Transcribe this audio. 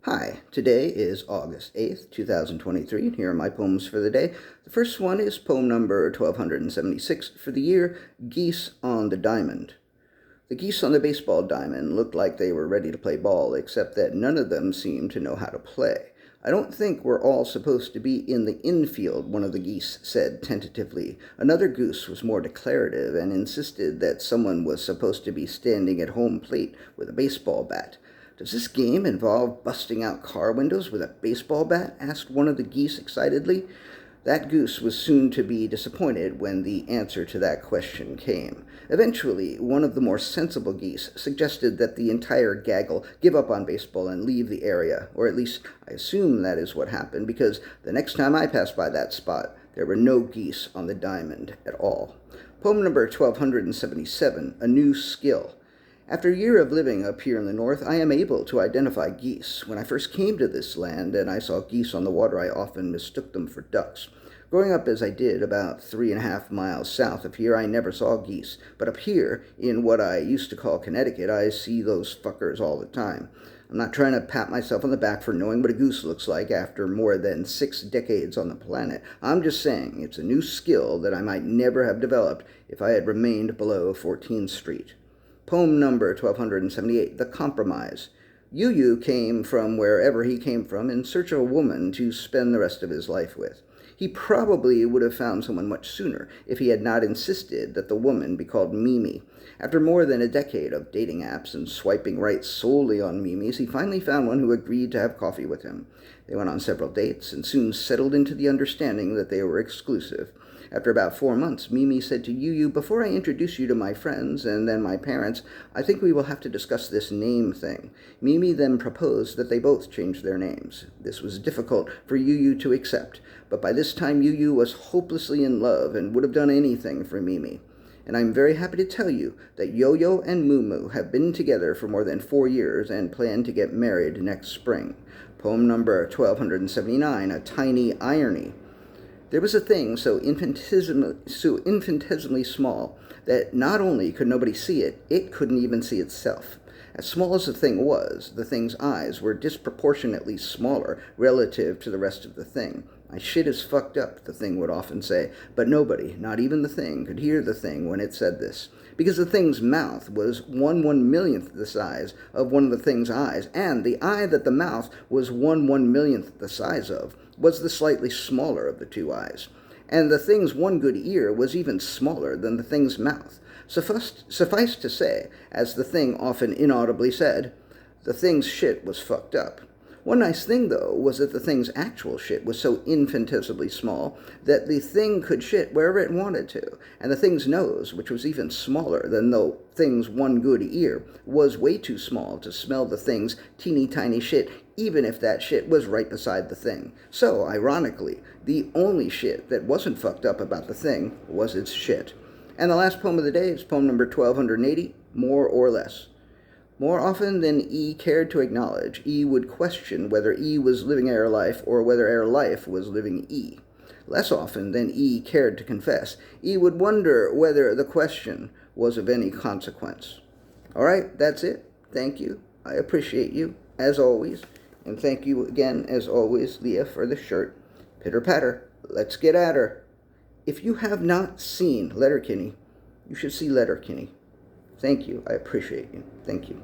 Hi, today is August 8th, 2023, and here are my poems for the day. The first one is poem number 1276 for the year, Geese on the Diamond. The geese on the baseball diamond looked like they were ready to play ball, except that none of them seemed to know how to play. I don't think we're all supposed to be in the infield, one of the geese said tentatively. Another goose was more declarative and insisted that someone was supposed to be standing at home plate with a baseball bat. Does this game involve busting out car windows with a baseball bat? Asked one of the geese excitedly. That goose was soon to be disappointed when the answer to that question came. Eventually, one of the more sensible geese suggested that the entire gaggle give up on baseball and leave the area, or at least I assume that is what happened, because the next time I passed by that spot, there were no geese on the diamond at all. Poem number 1277, A New Skill. After a year of living up here in the north, I am able to identify geese. When I first came to this land and I saw geese on the water, I often mistook them for ducks. Growing up as I did about 3.5 miles south of here, I never saw geese. But up here, in what I used to call Connecticut, I see those fuckers all the time. I'm not trying to pat myself on the back for knowing what a goose looks like after more than 6 decades on the planet. I'm just saying it's a new skill that I might never have developed if I had remained below 14th Street. Poem number 1278, The Compromise. Yu came from wherever he came from in search of a woman to spend the rest of his life with. He probably would have found someone much sooner if he had not insisted that the woman be called Mimi. After more than a decade of dating apps and swiping right solely on Mimis, he finally found one who agreed to have coffee with him. They went on several dates and soon settled into the understanding that they were exclusive. After about 4 months, Mimi said to Yu, before I introduce you to my friends and then my parents, I think we will have to discuss this name thing. Mimi then proposed that they both change their names. This was difficult for Yu to accept, but by this time Yu was hopelessly in love and would have done anything for Mimi. And I'm very happy to tell you that Yo-Yo and Moo have been together for more than 4 years and plan to get married next spring. Poem number 1279, A Tiny Irony. There was a thing so infinitesimally small that not only could nobody see it, it couldn't even see itself. As small as the thing was, the thing's eyes were disproportionately smaller relative to the rest of the thing. My shit is fucked up, the thing would often say, but nobody, not even the thing, could hear the thing when it said this. Because the thing's mouth was 1/1,000,000th the size of one of the thing's eyes, and the eye that the mouth was 1/1,000,000th the size of was the slightly smaller of the two eyes. And the thing's one good ear was even smaller than the thing's mouth. Suffice to say, as the thing often inaudibly said, the thing's shit was fucked up. One nice thing, though, was that the thing's actual shit was so infinitesimally small that the thing could shit wherever it wanted to, and the thing's nose, which was even smaller than the thing's one good ear, was way too small to smell the thing's teeny tiny shit, even if that shit was right beside the thing. So, ironically, the only shit that wasn't fucked up about the thing was its shit. And the last poem of the day is poem number 1280, More or Less. More often than E cared to acknowledge, E would question whether E was living air life or whether air life was living E. Less often than E cared to confess, E would wonder whether the question was of any consequence. All right, that's it. Thank you. I appreciate you, as always. And thank you again, as always, Leah, for the shirt. Pitter patter. Let's get at her. If you have not seen Letterkenny, you should see Letterkenny. Thank you. I appreciate you. Thank you.